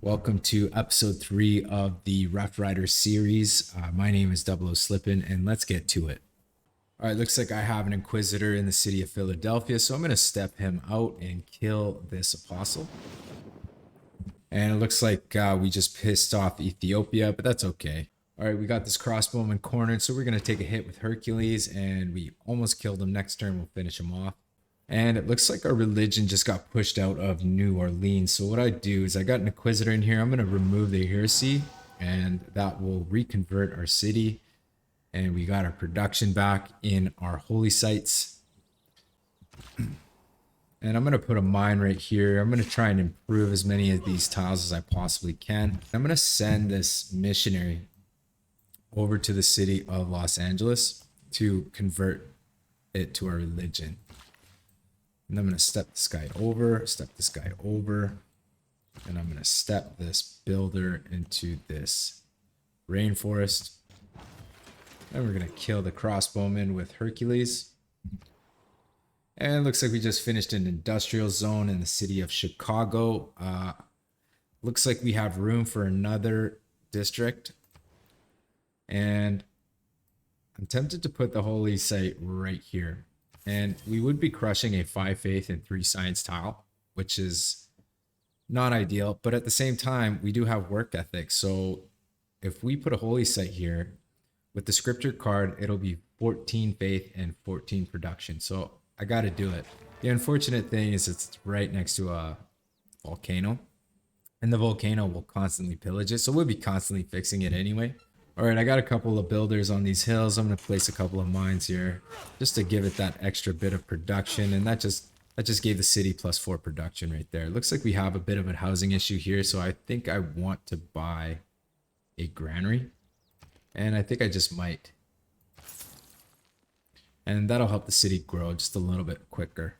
Welcome to episode 3 of the Rough Rider series. My name is Double O Slippin, and let's get to it. All right, looks like I have an Inquisitor in the city of Philadelphia, so I'm going to step him out and kill this Apostle. And it looks like we just pissed off Ethiopia, but that's okay. All right, we got this crossbowman cornered, so we're going to take a hit with Hercules, and we almost killed him. Next turn, we'll finish him off. And it looks like our religion just got pushed out of New Orleans. So what I do is I got an Inquisitor in here. I'm going to remove the heresy, and that will reconvert our city. And we got our production back in our holy sites. And I'm going to put a mine right here. I'm going to try and improve as many of these tiles as I possibly can. I'm going to send this missionary over to the city of Los Angeles to convert it to our religion. And I'm going to step this guy over, and I'm going to step this builder into this rainforest. And we're going to kill the crossbowman with Hercules. And it looks like we just finished an industrial zone in the city of Chicago. Looks like we have room for another district. And I'm tempted to put the holy site right here. And we would be crushing a 5 faith and 3 science tile, which is not ideal. But at the same time, we do have work ethic. So if we put a holy site here with the scripture card, it'll be 14 faith and 14 production. So I got to do it. The unfortunate thing is it's right next to a volcano, and the volcano will constantly pillage it. So we'll be constantly fixing it anyway. All right, I got a couple of builders on these hills. I'm going to place a couple of mines here just to give it that extra bit of production. And that just gave the city +4 production right there. It looks like we have a bit of a housing issue here. So I think I want to buy a granary. And I think I just might. And that'll help the city grow just a little bit quicker.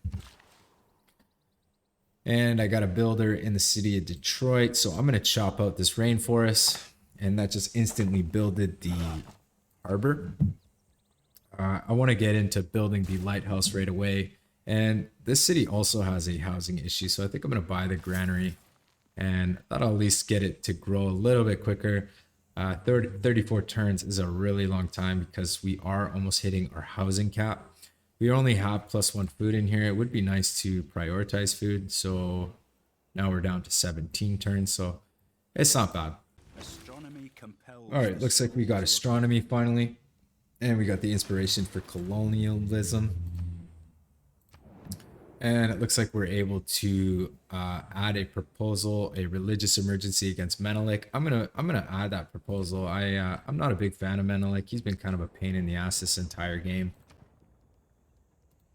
And I got a builder in the city of Detroit. So I'm going to chop out this rainforest. And that just instantly builded the harbor. I want to get into building the lighthouse right away. And this city also has a housing issue. So I think I'm going to buy the granary. And that'll at least get it to grow a little bit quicker. 34 turns is a really long time because we are almost hitting our housing cap. We only have +1 food in here. It would be nice to prioritize food. So now we're down to 17 turns. So it's not bad. All right, looks like we got astronomy finally, and we got the inspiration for colonialism, and it looks like we're able to add a proposal, a religious emergency against Menelik. I'm gonna add that proposal. I'm not a big fan of Menelik. He's been kind of a pain in the ass this entire game.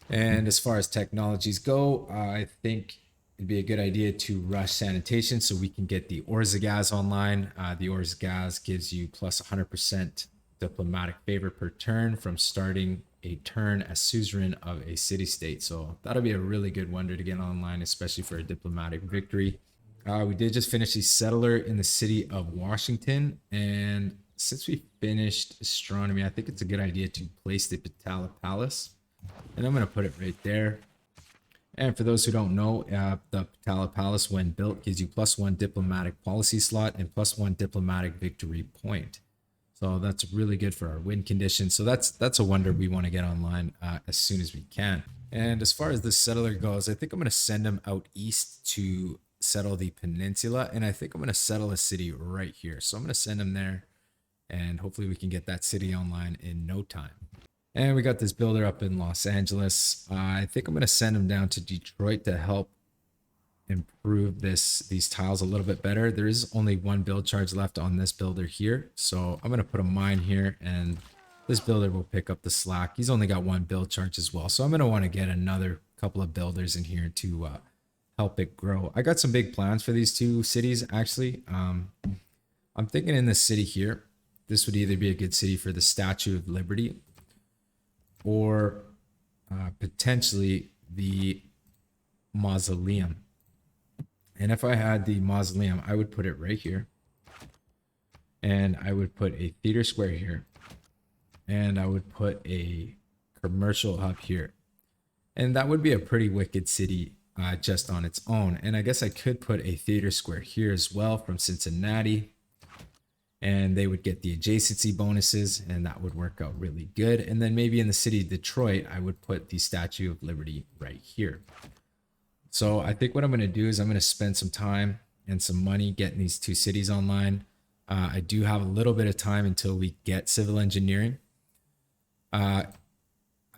And as far as technologies go, I think it'd be a good idea to rush sanitation so we can get the Orzagaz online. The Orzagaz gives you plus 100% diplomatic favor per turn from starting a turn as suzerain of a city-state. So that'll be a really good wonder to get online, especially for a diplomatic victory. We did just finish the settler in the city of Washington. And since we finished astronomy, I think it's a good idea to place the Patala Palace. And I'm going to put it right there. And for those who don't know, the Patala Palace, when built, gives you +1 diplomatic policy slot and +1 diplomatic victory point. So that's really good for our win condition. So that's a wonder we want to get online as soon as we can. And as far as this settler goes, I think I'm going to send him out east to settle the peninsula. And I think I'm going to settle a city right here. So I'm going to send him there. And hopefully we can get that city online in no time. And we got this builder up in Los Angeles. I think I'm going to send him down to Detroit to help improve these tiles a little bit better. There is only 1 build charge left on this builder here. So I'm going to put a mine here, and this builder will pick up the slack. He's only got 1 build charge as well. So I'm going to want to get another couple of builders in here to help it grow. I got some big plans for these 2 cities, actually. I'm thinking in this city here, this would either be a good city for the Statue of Liberty, or potentially the mausoleum. And if I had the mausoleum, I would put it right here. And I would put a theater square here. And I would put a commercial hub here. And that would be a pretty wicked city just on its own. And I guess I could put a theater square here as well from Cincinnati, and they would get the adjacency bonuses, and that would work out really good. And then maybe in the city of Detroit, I would put the Statue of Liberty right here. So I think what I'm going to do is I'm going to spend some time and some money getting these two cities online. I do have a little bit of time until we get civil engineering. I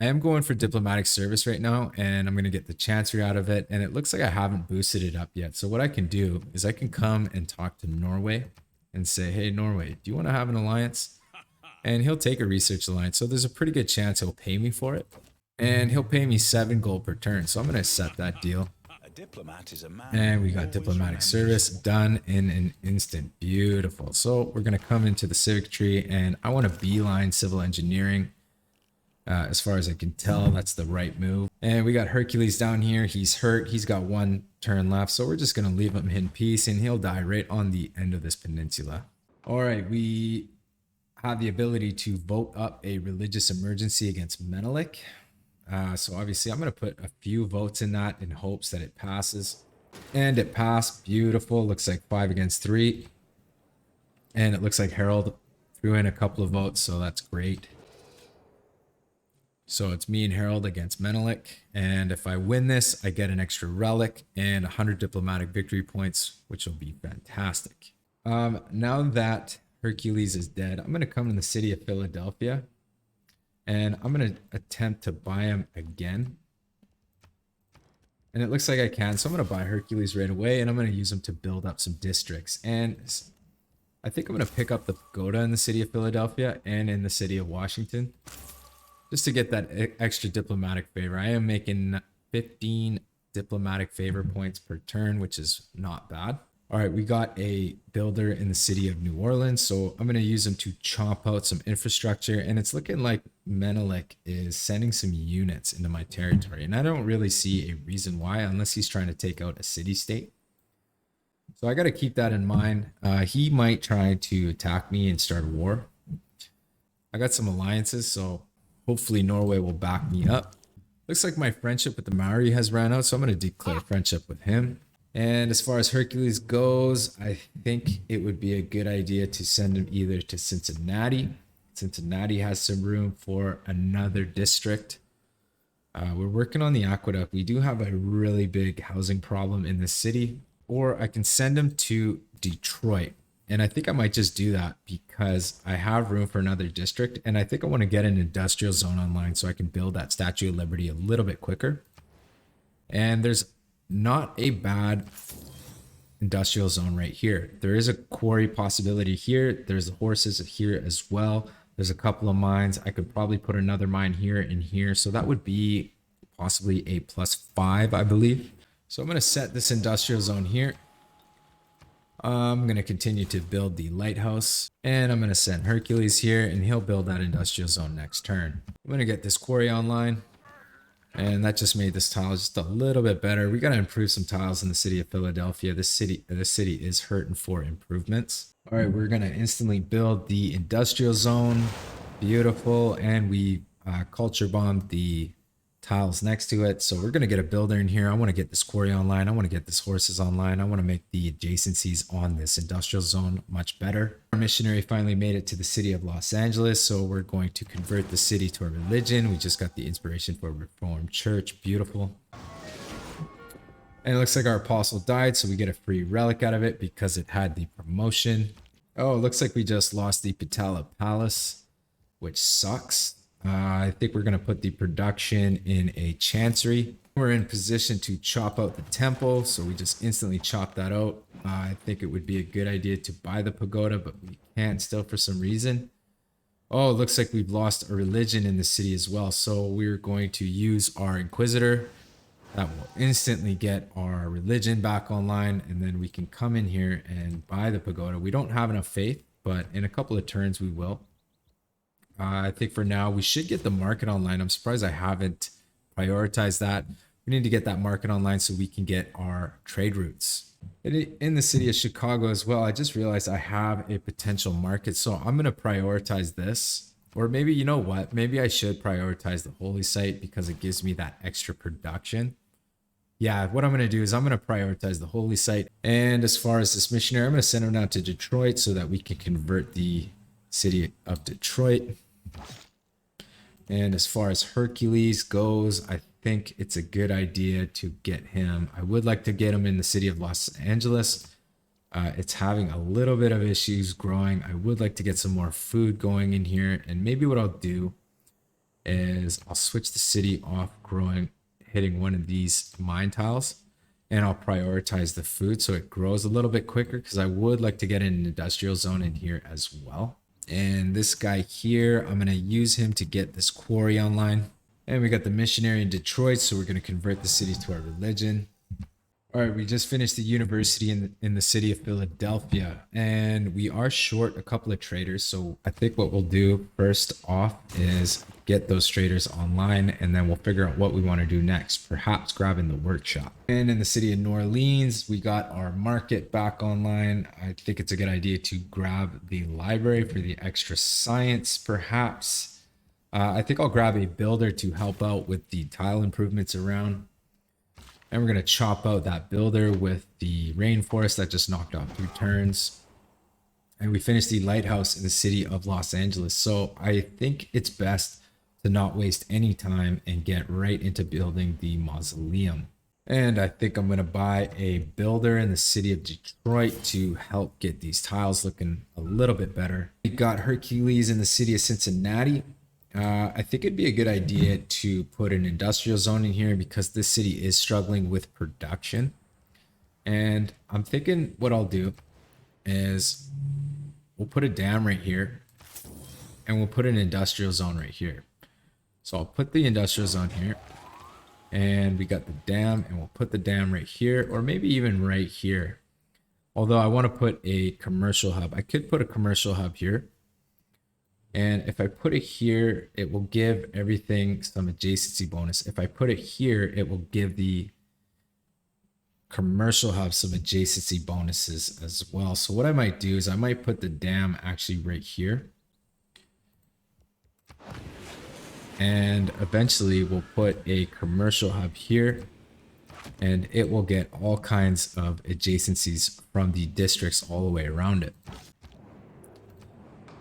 am going for diplomatic service right now, and I'm going to get the chancery out of it. And it looks like I haven't boosted it up yet. So what I can do is I can come and talk to Norway and say, hey, Norway, do you want to have an alliance? And he'll take a research alliance. So there's a pretty good chance he'll pay me for it. And he'll pay me 7 gold per turn. So I'm going to set that deal. And we got diplomatic service done in an instant. Beautiful. So we're going to come into the civic tree, and I want to beeline civil engineering. As far as I can tell, that's the right move. And we got Hercules down here. He's hurt. He's got 1 turn left. So we're just going to leave him in peace, and he'll die right on the end of this peninsula. All right. We have the ability to vote up a religious emergency against Menelik. So obviously I'm going to put a few votes in that in hopes that it passes. And it passed. Beautiful. Looks like 5 against 3. And it looks like Harold threw in a couple of votes, so that's great. So it's me and Harold against Menelik. And if I win this, I get an extra relic and 100 diplomatic victory points, which will be fantastic. Now that Hercules is dead, I'm going to come to the city of Philadelphia. And I'm going to attempt to buy him again. And it looks like I can. So I'm going to buy Hercules right away. And I'm going to use him to build up some districts. And I think I'm going to pick up the pagoda in the city of Philadelphia and in the city of Washington, just to get that extra diplomatic favor. I am making 15 diplomatic favor points per turn, which is not bad. All right, we got a builder in the city of New Orleans, so I'm going to use him to chomp out some infrastructure, and it's looking like Menelik is sending some units into my territory, and I don't really see a reason why, unless he's trying to take out a city-state. So I got to keep that in mind. He might try to attack me and start a war. I got some alliances, so hopefully Norway will back me up. Looks like my friendship with the Maori has ran out, so I'm going to declare friendship with him. And as far as Hercules goes, I think it would be a good idea to send him either to Cincinnati. Cincinnati has some room for another district. We're working on the aqueduct. We do have a really big housing problem in the city. Or I can send him to Detroit. And I think I might just do that because I have room for another district. And I think I want to get an industrial zone online so I can build that Statue of Liberty a little bit quicker. And there's not a bad industrial zone right here. There is a quarry possibility here. There's horses here as well. There's a couple of mines. I could probably put another mine here and here. So that would be possibly a +5, I believe. So I'm going to set this industrial zone here. I'm going to continue to build the lighthouse, and I'm going to send Hercules here, and he'll build that industrial zone next turn. I'm going to get this quarry online, and that just made this tile just a little bit better. We got to improve some tiles in the city of Philadelphia. This city is hurting for improvements. All right, we're going to instantly build the industrial zone. Beautiful, and we culture bombed the tiles next to it. So we're going to get a builder in here. I want to get this quarry online. I want to get this horses online. I want to make the adjacencies on this industrial zone much better. Our missionary finally made it to the city of Los Angeles. So we're going to convert the city to a religion. We just got the inspiration for a Reformed church. Beautiful. And it looks like our apostle died. So we get a free relic out of it because it had the promotion. Oh, it looks like we just lost the Patala Palace, which sucks. I think we're going to put the production in a chancery. We're in position to chop out the temple, so we just instantly chop that out. I think it would be a good idea to buy the pagoda, but we can't still for some reason. Oh, it looks like we've lost a religion in the city as well, so we're going to use our Inquisitor. That will instantly get our religion back online, and then we can come in here and buy the pagoda. We don't have enough faith, but in a couple of turns we will. I think for now, we should get the market online. I'm surprised I haven't prioritized that. We need to get that market online so we can get our trade routes. In the city of Chicago as well, I just realized I have a potential market. So I'm going to prioritize this. Or maybe, you know what? Maybe I should prioritize the Holy Site because it gives me that extra production. yeah, what I'm going to do is I'm going to prioritize the holy site. And as far as this missionary, I'm going to send him down to Detroit so that we can convert the city of Detroit. And as far as Hercules goes, I think it's a good idea to get him. I would like to get him in the city of Los Angeles. It's having a little bit of issues growing. I would like to get some more food going in here. And maybe what I'll do is I'll switch the city off growing, hitting one of these mine tiles, and I'll prioritize the food so it grows a little bit quicker, because I would like to get an industrial zone in here as well. And this guy here, I'm going to use him to get this quarry online. And we got the missionary in Detroit, so we're going to convert the city to our religion. All right, we just finished the university in the city of Philadelphia, and we are short a couple of traders. So I think what we'll do first off is get those traders online, and then we'll figure out what we want to do next, perhaps grabbing the workshop. And in the city of New Orleans, we got our market back online. I think it's a good idea to grab the library for the extra science, perhaps. I think I'll grab a builder to help out with the tile improvements around. And we're going to chop out that builder with the rainforest that just knocked off 2 turns. And we finished the lighthouse in the city of Los Angeles. So I think it's best to not waste any time and get right into building the mausoleum. And I think I'm going to buy a builder in the city of Detroit to help get these tiles looking a little bit better. We got Hercules in the city of Cincinnati. I think it'd be a good idea to put an industrial zone in here because this city is struggling with production. And I'm thinking what I'll do is we'll put a dam right here and we'll put an industrial zone right here. So I'll put the industrial zone here, and we got the dam, and we'll put the dam right here, or maybe even right here. Although I want to put a commercial hub. I could put a commercial hub here. And if I put it here, it will give everything some adjacency bonus. If I put it here, it will give the commercial hub some adjacency bonuses as well. So what I might do is I might put the dam actually right here. And eventually we'll put a commercial hub here, and it will get all kinds of adjacencies from the districts all the way around it.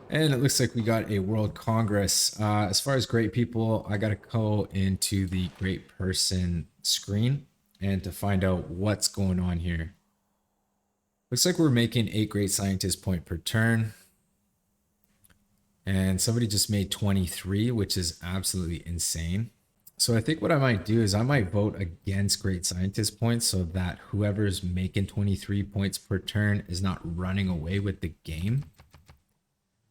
And it looks like we got a World Congress. As far as great people, I got to go into the great person screen and to find out what's going on here. Looks like we're making 8 great scientist point per turn. And somebody just made 23, which is absolutely insane. So I think what I might do is I might vote against great scientist points so that whoever's making 23 points per turn is not running away with the game.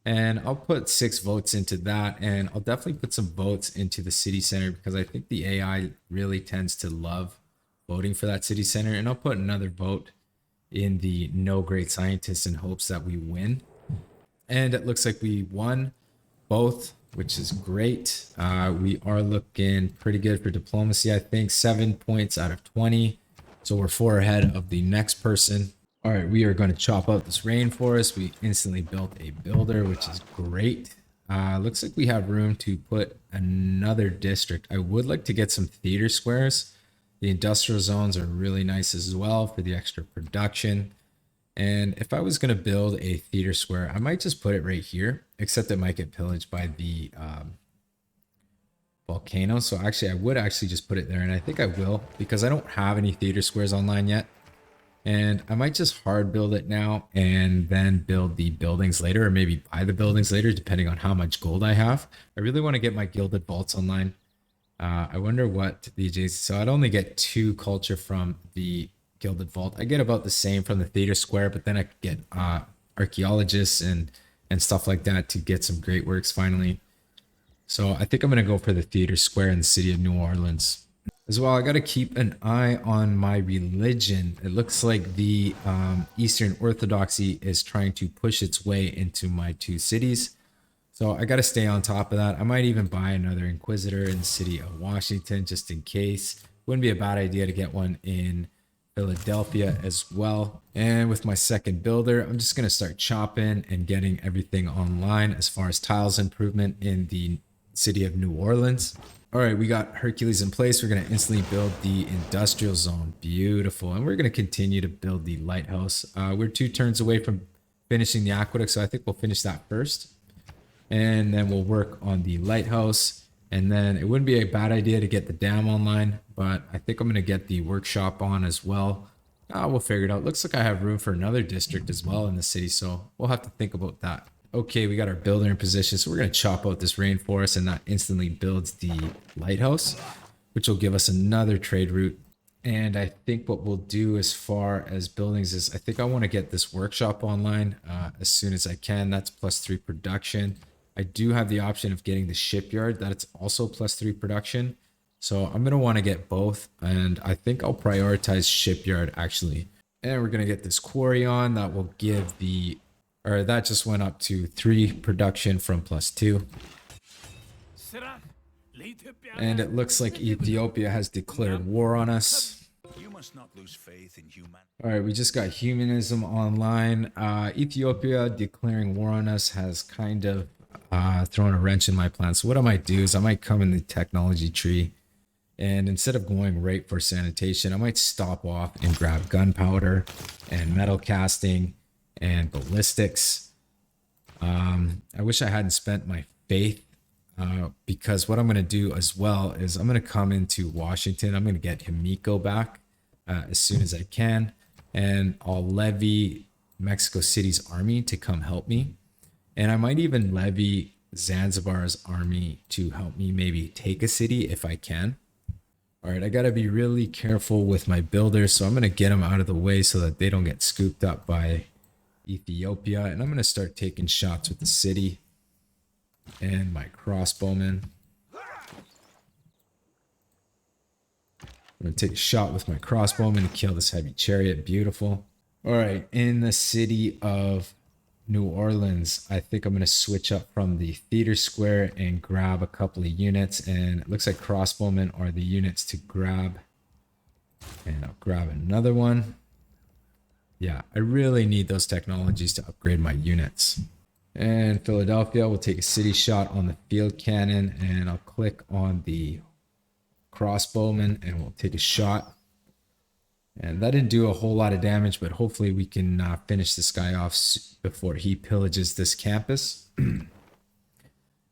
And I'll put 6 votes into that, and I'll definitely put some votes into the city center because I think the AI really tends to love voting for that city center. And I'll put another vote in the no great scientists in hopes that we win. And it looks like we won both, which is great. We are looking pretty good for diplomacy, I think. 7 points out of 20. So we're 4 ahead of the next person. All right, we are going to chop out this rainforest. We instantly built a builder, which is great. Looks like we have room to put another district. I would like to get some theater squares. The industrial zones are really nice as well for the extra production. And if I was going to build a theater square, I might just put it right here, except it might get pillaged by the volcano. So actually, I would actually just put it there. And I think I will because I don't have any theater squares online yet. And I might just hard build it now and then build the buildings later, or maybe buy the buildings later, depending on how much gold I have. I really want to get my gilded vaults online. I wonder what the adjacent. So I'd only get 2 culture from the gilded vault. I get about the same from the theater square, but then I could get archaeologists and stuff like that to get some great works finally. So I think I'm going to go for the theater square in the city of New Orleans. As well, I got to keep an eye on my religion. It looks like the Eastern Orthodoxy is trying to push its way into my 2 cities. So I got to stay on top of that. I might even buy another Inquisitor in the city of Washington just in case. Wouldn't be a bad idea to get one in Philadelphia as well. And with my second builder, I'm just going to start chopping and getting everything online as far as tiles improvement in the city of New Orleans. All right, we got Hercules in place. We're going to instantly build the industrial zone. Beautiful. And we're going to continue to build the lighthouse. We're 2 turns away from finishing the aqueduct, so I think we'll finish that first. And then we'll work on the lighthouse. And then it wouldn't be a bad idea to get the dam online, but I think I'm going to get the workshop on as well. We'll figure it out. Looks like I have room for another district as well in the city, so we'll have to think about that. Okay, we got our builder in position, so we're going to chop out this rainforest, and that instantly builds the lighthouse, which will give us another trade route. And I think what we'll do as far as buildings is I think I want to get this workshop online as soon as I can. That's +3 production. I do have the option of getting the shipyard. That's also +3 production. So I'm going to want to get both. And I think I'll prioritize shipyard actually. And we're going to get this quarry on. That will give the... Or that just went up to 3 production from +2. And it looks like Ethiopia has declared war on us. You must not lose faith in human. All right, we just got humanism online. Ethiopia declaring war on us has kind of thrown a wrench in my plans. So what I might do is I might come in the technology tree, and instead of going right for sanitation, I might stop off and grab gunpowder and metal casting and ballistics. I wish I hadn't spent my faith because what I'm going to do as well is I'm going to come into Washington. I'm going to get Himiko back as soon as I can, and I'll levy Mexico City's army to come help me. And I might even levy Zanzibar's army to help me maybe take a city if I can. All right, I got to be really careful with my builders, so I'm going to get them out of the way so that they don't get scooped up by Ethiopia. And I'm going to start taking shots with the city and my crossbowmen. I'm going to take a shot with my crossbowman to kill this heavy chariot. Beautiful. All right, in the city of New Orleans, I think I'm going to switch up from the theater square and grab a couple of units. And it looks like crossbowmen are the units to grab. And I'll grab another one. Yeah, I really need those technologies to upgrade my units. And Philadelphia will take a city shot on the field cannon, and I'll click on the crossbowman and we'll take a shot. And that didn't do a whole lot of damage, but hopefully we can finish this guy off before he pillages this campus. And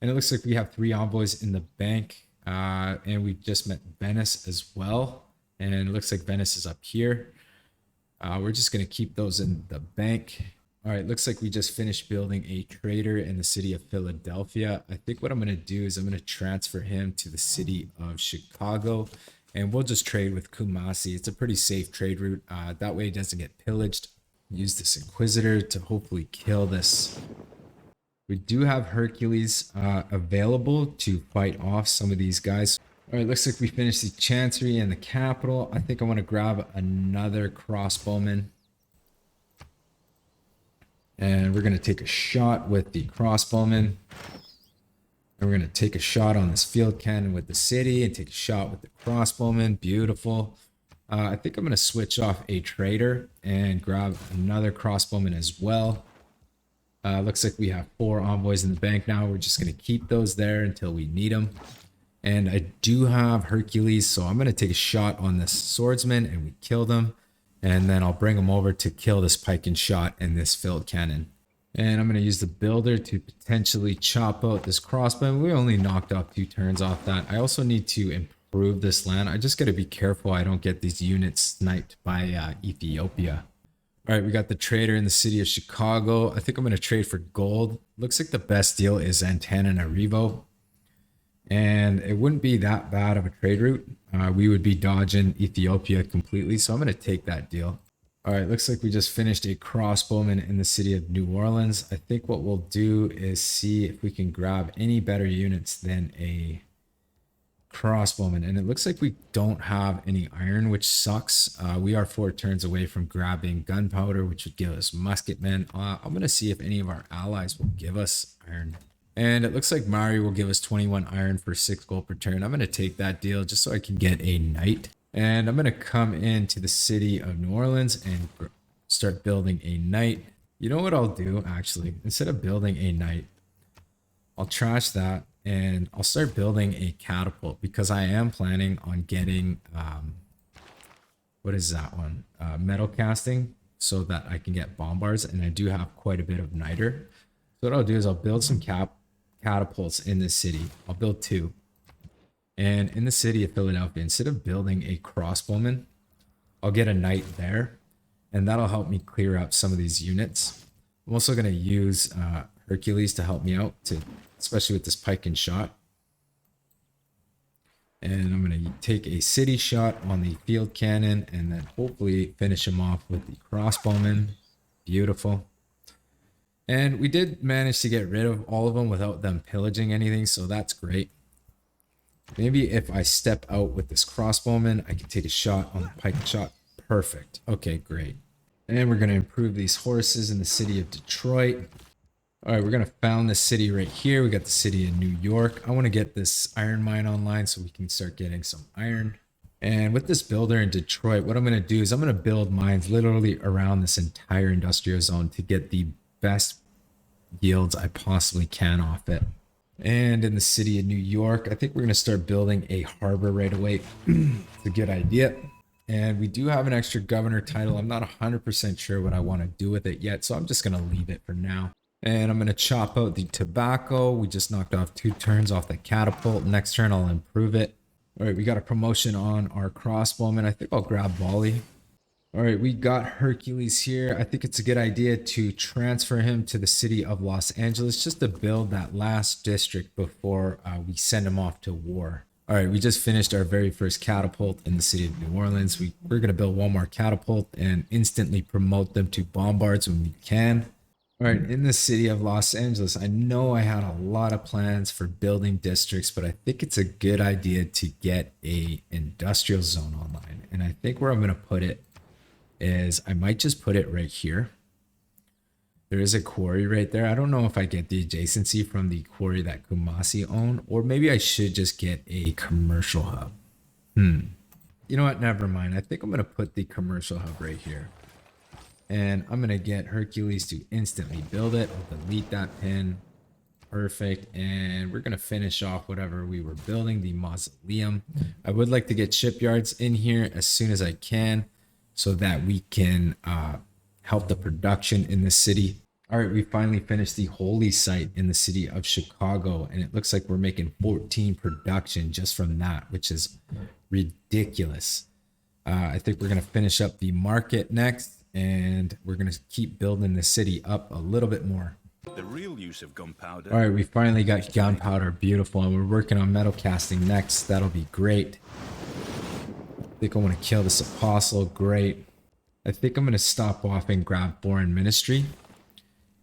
it looks like we have 3 envoys in the bank, and we just met Venice as well. And it looks like Venice is up here. We're just going to keep those in the bank. All right, looks like we just finished building a trader in the city of Philadelphia. I think what I'm going to do is I'm going to transfer him to the city of Chicago, and we'll just trade with Kumasi. It's a pretty safe trade route. That way it doesn't get pillaged. Use this Inquisitor to hopefully kill this. We do have Hercules available to fight off some of these guys. All right, looks like we finished the Chancery and the Capital. I think I want to grab another crossbowman. And we're going to take a shot with the crossbowman. And we're going to take a shot on this field cannon with the city and take a shot with the crossbowman. Beautiful. I think I'm going to switch off a trader and grab another crossbowman as well. Looks like we have 4 envoys in the bank now. We're just going to keep those there until we need them. And I do have Hercules, so I'm going to take a shot on this swordsman and we kill them. And then I'll bring them over to kill this pike and shot and this field cannon. And I'm going to use the builder to potentially chop out this crossbow. We only knocked off 2 turns off that. I also need to improve this land. I just got to be careful I don't get these units sniped by Ethiopia. All right, we got the trader in the city of Chicago. I think I'm going to trade for gold. Looks like the best deal is Antananarivo. And it wouldn't be that bad of a trade route. We would be dodging Ethiopia completely. So I'm going to take that deal. All right, looks like we just finished a crossbowman in the city of New Orleans. I think what we'll do is see if we can grab any better units than a crossbowman. And it looks like we don't have any iron, which sucks. We are 4 turns away from grabbing gunpowder, which would give us musketmen. I'm going to see if any of our allies will give us iron. And it looks like Mari will give us 21 iron for 6 gold per turn. I'm going to take that deal just so I can get a knight. And I'm going to come into the city of New Orleans and start building a knight. You know what I'll do, actually? Instead of building a knight, I'll trash that. and I'll start building a catapult because I am planning on getting, what is that one? Metal casting so that I can get bombards, and I do have quite a bit of niter. So what I'll do is I'll build some catapults in this city. I'll build 2. And in the city of Philadelphia, instead of building a crossbowman, I'll get a knight there, and that'll help me clear up some of these units. I'm also going to use Hercules to help me out, especially with this pike and shot. And I'm going to take a city shot on the field cannon and then hopefully finish him off with the crossbowman. Beautiful. And we did manage to get rid of all of them without them pillaging anything, so that's great. Maybe if I step out with this crossbowman, I can take a shot on the pike shot. Perfect. Okay, great. And we're going to improve these horses in the city of Detroit. All right, we're going to found this city right here. We got the city of New York. I want to get this iron mine online so we can start getting some iron. And with this builder in Detroit, what I'm going to do is I'm going to build mines literally around this entire industrial zone to get the best yields I possibly can off it. And in the city of New York, I think we're going to start building a harbor right away. It's a good idea. And we do have an extra governor title. I'm not 100% sure what I want to do with it yet, so I'm just going to leave it for now. And I'm going to chop out the tobacco. We just knocked off 2 turns off the catapult. Next turn, I'll improve it. All right, we got a promotion on our crossbowman. I think I'll grab volley. All right, we got Hercules here. I think it's a good idea to transfer him to the city of Los Angeles just to build that last district before we send him off to war. All right, we just finished our very first catapult in the city of New Orleans. We're going to build one more catapult and instantly promote them to bombards when we can. All right, in the city of Los Angeles, I know I had a lot of plans for building districts, but I think it's a good idea to get a industrial zone online. And I think where I'm going to put it is I might just put it right here. There is a quarry right there. I don't know if I get the adjacency from the quarry that Kumasi owned, or maybe I should just get a commercial hub. You know what? Never mind. I think I'm going to put the commercial hub right here. And I'm going to get Hercules to instantly build it. I'll delete that pin. Perfect. And we're going to finish off whatever we were building, the mausoleum. I would like to get shipyards in here as soon as I can so that we can help the production in the city. All right, we finally finished the holy site in the city of Chicago, and it looks like we're making 14 production just from that, which is ridiculous. I think we're going to finish up the market next, and we're going to keep building the city up a little bit more. The real use of gunpowder. All right, we finally got gunpowder. Beautiful. And we're working on metal casting next. That'll be great. I think I want to kill this apostle. Great. I think I'm going to stop off and grab foreign ministry.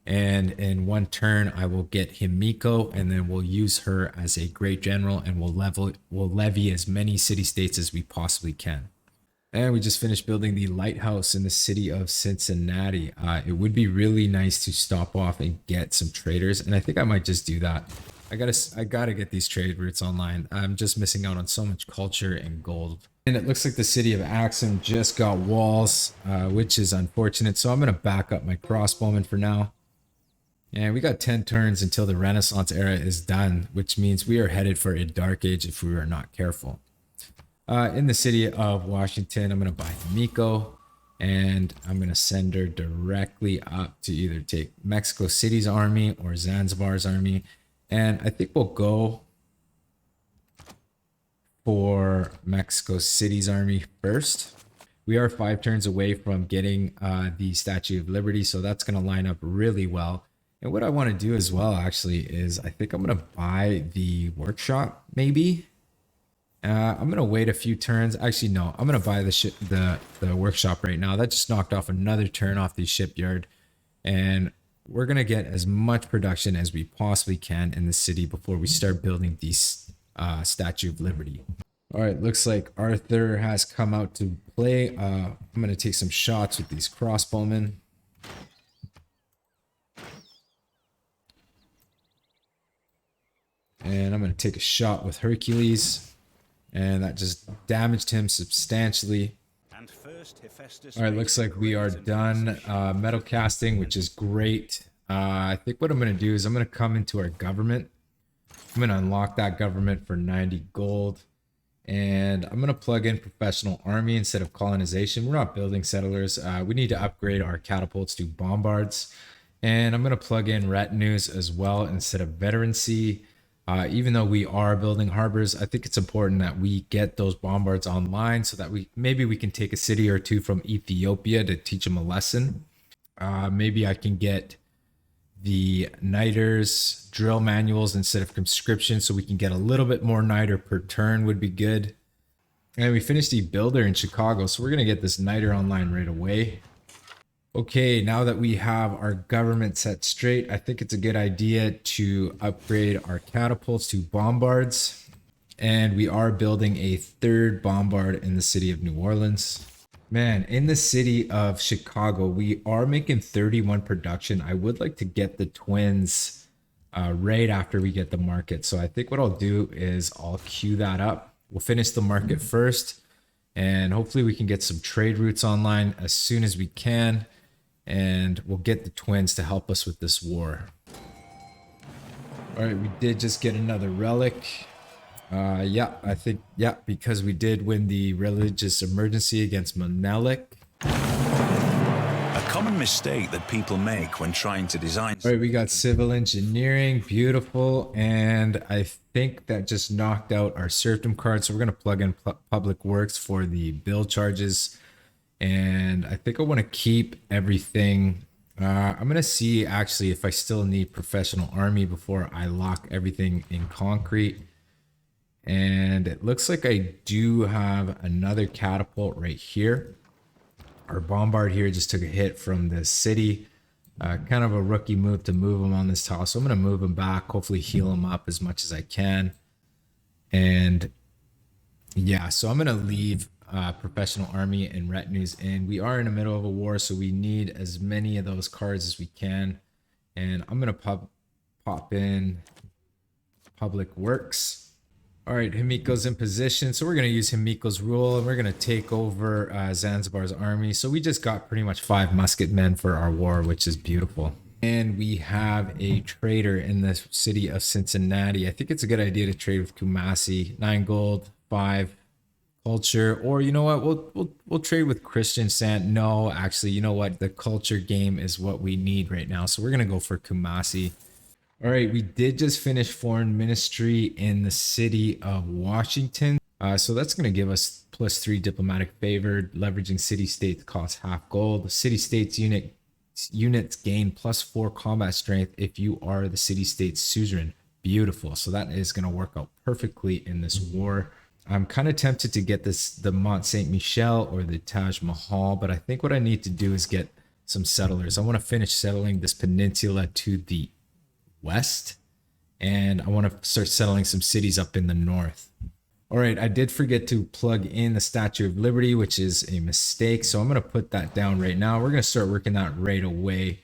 And in one turn, I will get Himiko, and then we'll use her as a great general, and we'll levy as many city-states as we possibly can. And we just finished building the lighthouse in the city of Cincinnati. It would be really nice to stop off and get some traders, and I think I might just do that. I gotta get these trade routes online. I'm just missing out on so much culture and gold. And it looks like the city of Axum just got walls, which is unfortunate. So I'm gonna back up my crossbowman for now. And we got 10 turns until the Renaissance era is done, which means we are headed for a dark age if we are not careful. In the city of Washington, I'm going to buy Miko, and I'm going to send her directly up to either take Mexico City's army or Zanzibar's army. And I think we'll go for Mexico City's army first. We are 5 turns away from getting the Statue of Liberty, so that's going to line up really well. And what I want to do as well, actually, is I think I'm going to buy the workshop, maybe. I'm going to wait a few turns. Actually, no, I'm going to buy the workshop right now. That just knocked off another turn off the shipyard. And we're going to get as much production as we possibly can in the city before we start building the Statue of Liberty. All right, looks like Arthur has come out to play. I'm going to take some shots with these crossbowmen. And I'm going to take a shot with Hercules. And that just damaged him substantially. All right, looks like we are done metal casting, which is great. I think what I'm going to do is I'm going to come into our government. I'm going to unlock that government for 90 gold. And I'm going to plug in professional army instead of colonization. We're not building settlers. We need to upgrade our catapults to bombards. And I'm going to plug in retinues as well instead of veterancy. Even though we are building harbors, I think it's important that we get those bombards online so that we can take a city or two from Ethiopia to teach them a lesson. Maybe I can get the niters drill manuals instead of conscription so we can get a little bit more niter per turn would be good. And we finished the builder in Chicago, so we're going to get this niter online right away. Okay, now that we have our government set straight, I think it's a good idea to upgrade our catapults to bombards. And we are building a third bombard in the city of New Orleans. Man, in the city of Chicago, we are making 31 production. I would like to get the twins right after we get the market. So I think what I'll do is I'll queue that up. We'll finish the market first, and hopefully we can get some trade routes online as soon as we can. And we'll get the twins to help us with this war. All right, we did just get another relic. Yeah, I think, yeah, because we did win the religious emergency against Menelik. A common mistake that people make when trying to design. All right, we got civil engineering, beautiful. And I think that just knocked out our serfdom card. So we're going to plug in public works for the bill charges. And I think I want to keep everything. I'm going to see actually if I still need professional army before I lock everything in concrete. And it looks like I do have another catapult right here. Our bombard here just took a hit from the city. Kind of a rookie move to move him on this tile. So I'm going to move him back, hopefully heal him up as much as I can. And yeah, so I'm going to leave professional army and retinues in. We are in the middle of a war, so we need as many of those cards as we can. And I'm going to pop in public works. All right, Himiko's in position. So we're going to use Himiko's rule and we're going to take over Zanzibar's army. So we just got pretty much 5 musket men for our war, which is beautiful. And we have a trader in the city of Cincinnati. I think it's a good idea to trade with Kumasi. 9 gold, 5 culture, or you know what? We'll trade with Christian Sant. No, actually, you know what? The culture game is what we need right now. So we're going to go for Kumasi. All right, we did just finish foreign ministry in the city of Washington. So that's going to give us +3 diplomatic favor. Leveraging city states costs half gold. City states units gain +4 combat strength if you are the city state's suzerain. Beautiful. So that is going to work out perfectly in this war. I'm kind of tempted to get the Mont Saint Michel or the Taj Mahal, but I think what I need to do is get some settlers. I want to finish settling this peninsula to the west, and I want to start settling some cities up in the north. All right, I did forget to plug in the Statue of Liberty, which is a mistake, so I'm going to put that down right now. We're going to start working that right away.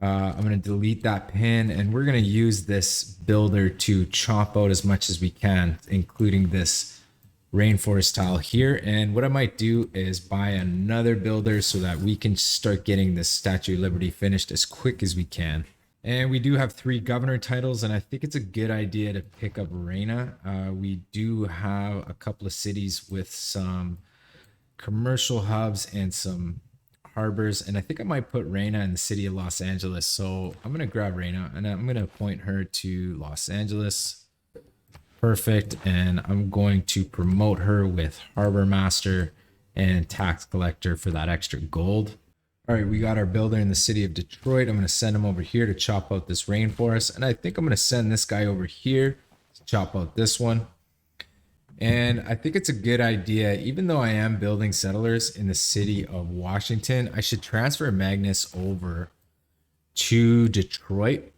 I'm going to delete that pin, and we're going to use this builder to chop out as much as we can, including this rainforest tile here. And what I might do is buy another builder so that we can start getting this Statue of Liberty finished as quick as we can. And we do have 3 governor titles, and I think it's a good idea to pick up Reina. We do have a couple of cities with some commercial hubs and some harbors, and I think I might put Reina in the city of Los Angeles. So I'm going to grab Reina, and I'm going to appoint her to Los Angeles. Perfect. And I'm going to promote her with harbor master and tax collector for that extra gold. All right, we got our builder in the city of Detroit. I'm going to send him over here to chop out this rainforest. And I think I'm going to send this guy over here to chop out this one. And I think it's a good idea, even though I am building settlers in the city of Washington, I should transfer Magnus over to Detroit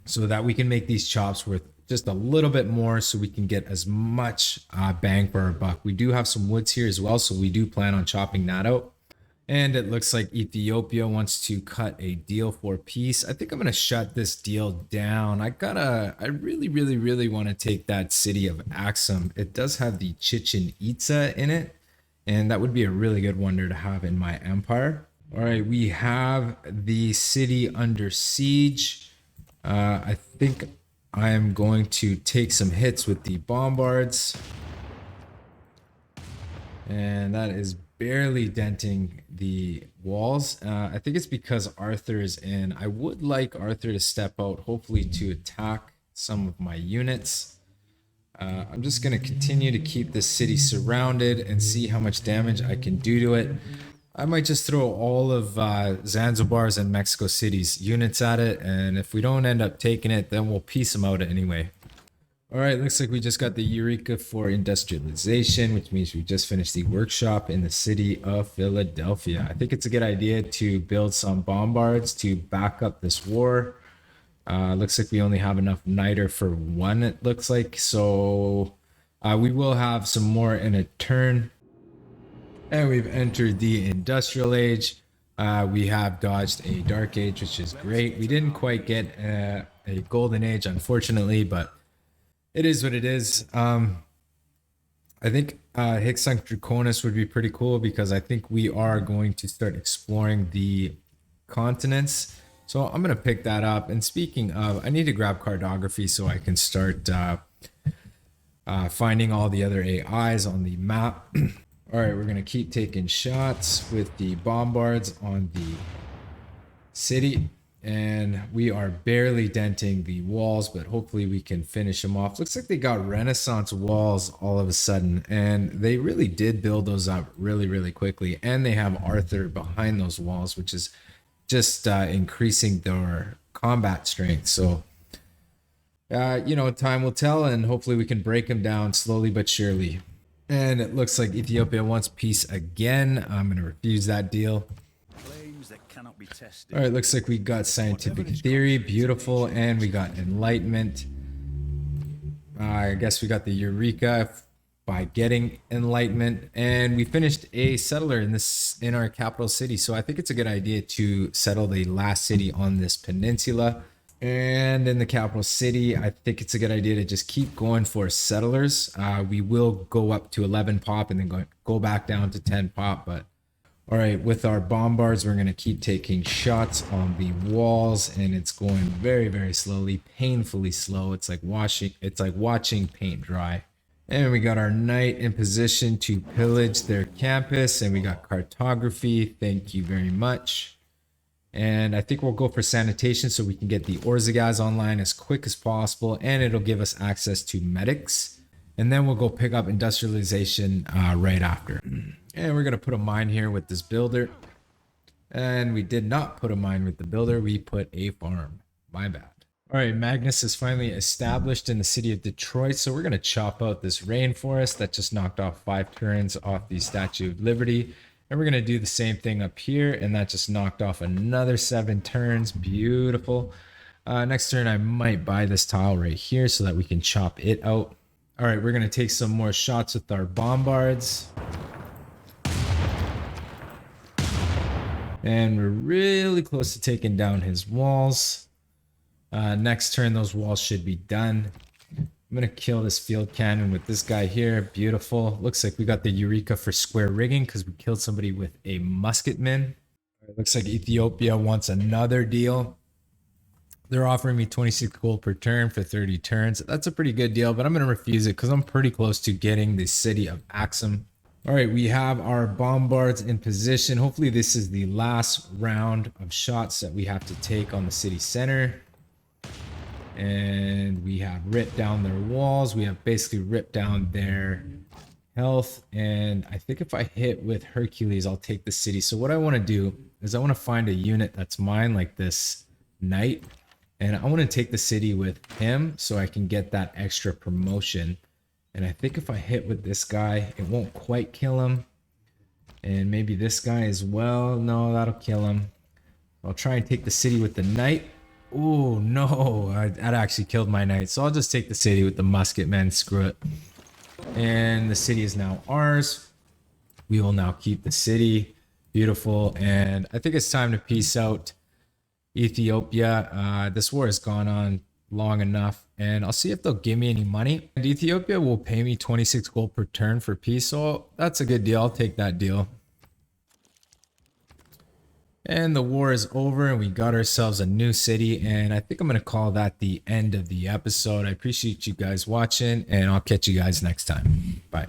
so that we can make these chops worth just a little bit more so we can get as much bang for our buck. We do have some woods here as well, so we do plan on chopping that out. And it looks like Ethiopia wants to cut a deal for peace. I think I'm going to shut this deal down. I really want to take that city of Axum. It does have the Chichen Itza in it, and that would be a really good wonder to have in my empire. All right, we have the city under siege. I think I am going to take some hits with the bombards. And that is barely denting the walls. I think it's because Arthur is in. I would like Arthur to step out, hopefully to attack some of my units. I'm just going to continue to keep this city surrounded and see how much damage I can do to it. I might just throw all of Zanzibar's and Mexico City's units at it, and if we don't end up taking it, then we'll piece them out anyway. All right, looks like we just got the Eureka for industrialization, which means we just finished the workshop in the city of Philadelphia. I think it's a good idea to build some bombards to back up this war. Looks like we only have enough niter for one, it looks like. So we will have some more in a turn. And we've entered the industrial age. We have dodged a dark age, which is great. We didn't quite get a golden age, unfortunately, but it is what it is. I think Hicksunk Draconis would be pretty cool because I think we are going to start exploring the continents. So I'm going to pick that up. And speaking of, I need to grab cartography so I can start finding all the other AIs on the map. All right, we're going to keep taking shots with the bombards on the city. And we are barely denting the walls, but hopefully we can finish them off. Looks like they got Renaissance walls all of a sudden, and they really did build those up really, really quickly. And they have Arthur behind those walls, which is just increasing their combat strength. So, time will tell, and hopefully we can break them down slowly but surely. And it looks like Ethiopia wants peace again. I'm going to refuse that deal. All right, looks like we got scientific theory, beautiful, and we got enlightenment. I guess we got the Eureka by getting enlightenment, and we finished a settler in our capital city. So I think it's a good idea to settle the last city on this peninsula. And in the capital city, I think it's a good idea to just keep going for settlers. We will go up to 11 pop and then go back down to 10 pop, but all right, with our bombards, we're going to keep taking shots on the walls, and it's going very, very slowly, painfully slow. It's like watching paint dry. And we got our knight in position to pillage their campus, and we got cartography. Thank you very much. And I think we'll go for sanitation so we can get the Orzagaz online as quick as possible, and it'll give us access to medics. And then we'll go pick up industrialization right after. And we're going to put a mine here with this builder. And we did not put a mine with the builder. We put a farm. My bad. All right, Magnus is finally established in the city of Detroit. So we're going to chop out this rainforest that just knocked off 5 turns off the Statue of Liberty. And we're going to do the same thing up here. And that just knocked off another 7 turns. Beautiful. Next turn, I might buy this tile right here so that we can chop it out. All right, we're going to take some more shots with our bombards. And we're really close to taking down his walls. Next turn, those walls should be done. I'm going to kill this field cannon with this guy here. Beautiful. Looks like we got the Eureka for square rigging because we killed somebody with a musketman. Looks like Ethiopia wants another deal. They're offering me 26 gold per turn for 30 turns. That's a pretty good deal, but I'm going to refuse it because I'm pretty close to getting the city of Axum. All right, we have our bombards in position. Hopefully this is the last round of shots that we have to take on the city center. And we have ripped down their walls. We have basically ripped down their health. And I think if I hit with Hercules, I'll take the city. So what I want to do is I want to find a unit that's mine, like this knight. And I want to take the city with him so I can get that extra promotion. And I think if I hit with this guy, it won't quite kill him. And maybe this guy as well. No, that'll kill him. I'll try and take the city with the knight. Oh, no. That actually killed my knight. So I'll just take the city with the musketman. Screw it. And the city is now ours. We will now keep the city. Beautiful. And I think it's time to peace out Ethiopia. This war has gone on long enough, and I'll see if they'll give me any money. And Ethiopia will pay me 26 gold per turn for peace, so that's a good deal. I'll take that deal. And the war is over and we got ourselves a new city. And I think I'm going to call that the end of the episode. I appreciate you guys watching and I'll catch you guys next time. Bye.